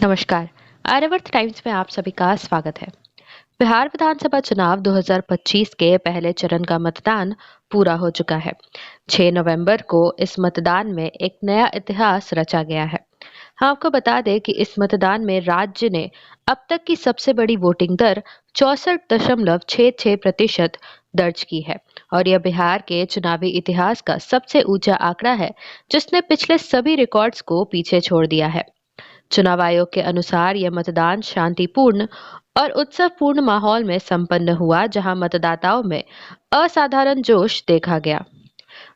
नमस्कार। आर्यवर्त टाइम्स में आप सभी का स्वागत है। बिहार विधानसभा चुनाव 2025 के पहले चरण का मतदान पूरा हो चुका है। 6 नवंबर को इस मतदान में एक नया इतिहास रचा गया है। हम आपको बता दें कि इस मतदान में राज्य ने अब तक की सबसे बड़ी वोटिंग दर 64.66% दर्ज की है और यह बिहार के चुनावी इतिहास का सबसे ऊंचा आंकड़ा है, जिसने पिछले सभी रिकॉर्ड्स को पीछे छोड़ दिया है। चुनाव आयोग के अनुसार यह मतदान शांतिपूर्ण और उत्सवपूर्ण माहौल में संपन्न हुआ, जहां मतदाताओं में असाधारण जोश देखा गया।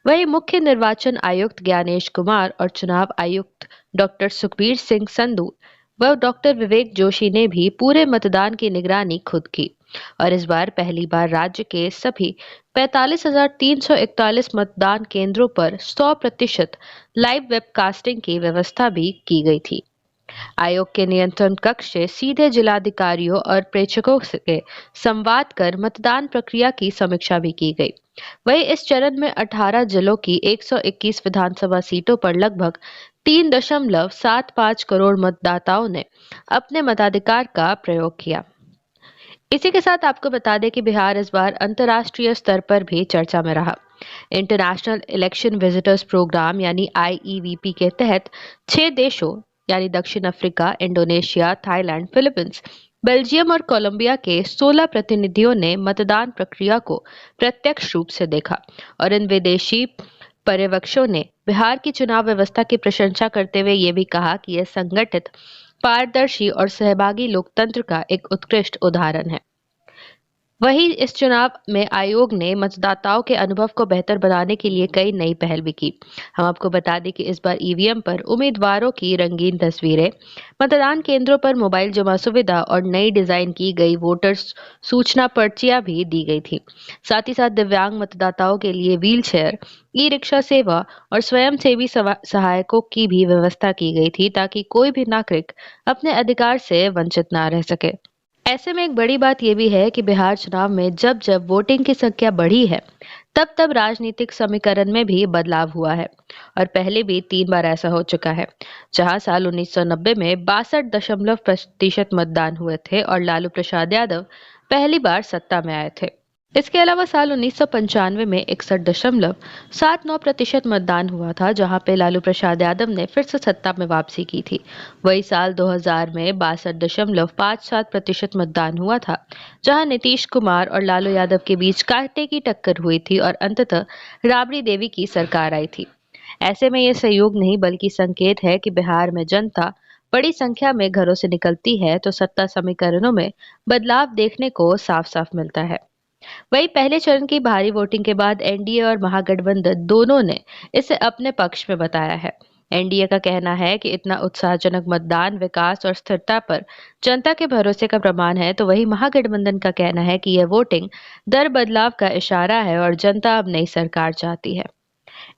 वहीं मुख्य निर्वाचन आयुक्त ज्ञानेश कुमार और चुनाव आयुक्त डॉक्टर सुखबीर सिंह संधू व डॉक्टर विवेक जोशी ने भी पूरे मतदान की निगरानी खुद की और इस बार पहली बार राज्य के सभी 45,341 मतदान केंद्रों पर 100% लाइव वेबकास्टिंग की व्यवस्था भी की गई थी। आयोग के नियंत्रण कक्ष से सीधे जिलाधिकारियों और प्रेक्षकों से संवाद कर मतदान प्रक्रिया की समीक्षा भी की गई। वहीं इस चरण में 18 जिलों की 121 विधानसभा सीटों पर लगभग 3.75 करोड़ मतदाताओं ने अपने मताधिकार का प्रयोग किया। इसी के साथ आपको बता दें कि बिहार इस बार अंतर्राष्ट्रीय स्तर पर भी चर्चा में रहा। इंटरनेशनल इलेक्शन विजिटर्स प्रोग्राम यानी IEVP के तहत 6 देशों यानी दक्षिण Africa, Indonesia, Thailand, Philippines, Belgium और कोलंबिया के 16 प्रतिनिधियों ने मतदान प्रक्रिया को प्रत्यक्ष रूप से देखा और इन विदेशी पर्यवेक्षकों ने बिहार की चुनाव व्यवस्था की प्रशंसा करते हुए ये भी कहा कि यह संगठित, पारदर्शी और सहभागी लोकतंत्र का एक उत्कृष्ट उदाहरण है। वहीं इस चुनाव में आयोग ने मतदाताओं के अनुभव को बेहतर बनाने के लिए कई नई पहल भी की। हम आपको बता दें कि इस बार ईवीएम पर उम्मीदवारों की रंगीन तस्वीरें, मतदान केंद्रों पर मोबाइल जमा सुविधा और नई डिजाइन की गई वोटर सूचना पर्चियां भी दी गई थी। साथ ही साथ दिव्यांग मतदाताओं के लिए व्हील चेयर, ई रिक्शा सेवा और स्वयंसेवी सहायकों की भी व्यवस्था की गई थी, ताकि कोई भी नागरिक अपने अधिकार से वंचित ना रह सके। ऐसे में एक बड़ी बात यह भी है कि बिहार चुनाव में जब जब वोटिंग की संख्या बढ़ी है, तब तब राजनीतिक समीकरण में भी बदलाव हुआ है और पहले भी 3 बार ऐसा हो चुका है, जहां साल 1990 में 62% मतदान हुए थे और लालू प्रसाद यादव पहली बार सत्ता में आए थे। इसके अलावा साल 1995 में 61.79% मतदान हुआ था, जहां पे लालू प्रसाद यादव ने फिर से सत्ता में वापसी की थी। वही साल 2000 में 62.57% मतदान हुआ था, जहां नीतीश कुमार और लालू यादव के बीच कांटे की टक्कर हुई थी और अंततः राबड़ी देवी की सरकार आई थी। ऐसे में ये सहयोग नहीं बल्कि संकेत है कि बिहार में जनता बड़ी संख्या में घरों से निकलती है, तो सत्ता समीकरणों में बदलाव देखने को साफ साफ मिलता है। वहीं पहले चरण की भारी वोटिंग के बाद एनडीए और महागठबंधन दोनों ने इसे अपने पक्ष में बताया है। एनडीए का कहना है कि इतना उत्साहजनक मतदान विकास और स्थिरता पर जनता के भरोसे का प्रमाण है, तो वहीं महागठबंधन का कहना है कि यह वोटिंग दर बदलाव का इशारा है और जनता अब नई सरकार चाहती है।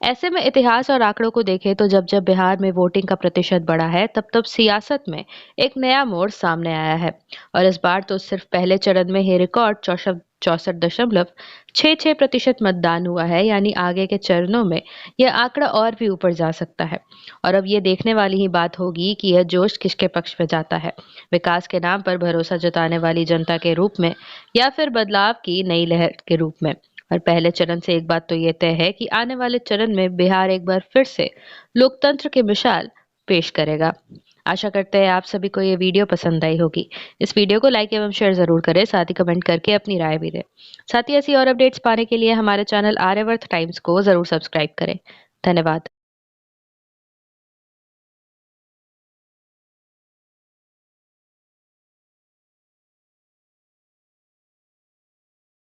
ऐसे में इतिहास और आंकड़ों को देखें तो जब जब बिहार में वोटिंग का प्रतिशत बढ़ा है, तब तब सियासत में एक नया मोड़ सामने आया है और इस बार तो सिर्फ पहले चरण में ही रिकॉर्ड 64.66% मतदान हुआ है, यानी आगे के चरणों में यह आंकड़ा और भी ऊपर जा सकता है। और अब ये देखने वाली ही बात होगी कि यह जोश किसके पक्ष में जाता है, विकास के नाम पर भरोसा जताने वाली जनता के रूप में या फिर बदलाव की नई लहर के रूप में। और पहले चरण से एक बात तो ये तय है कि आने वाले चरण में बिहार एक बार फिर से लोकतंत्र की मिसाल पेश करेगा। आशा करते हैं आप सभी को ये वीडियो पसंद आई होगी। इस वीडियो को लाइक एवं शेयर जरूर करें, साथ ही कमेंट करके अपनी राय भी दें। साथ ही ऐसी और अपडेट्स पाने के लिए हमारे चैनल आर्यवर्त टाइम्स को जरूर सब्सक्राइब करें। धन्यवाद।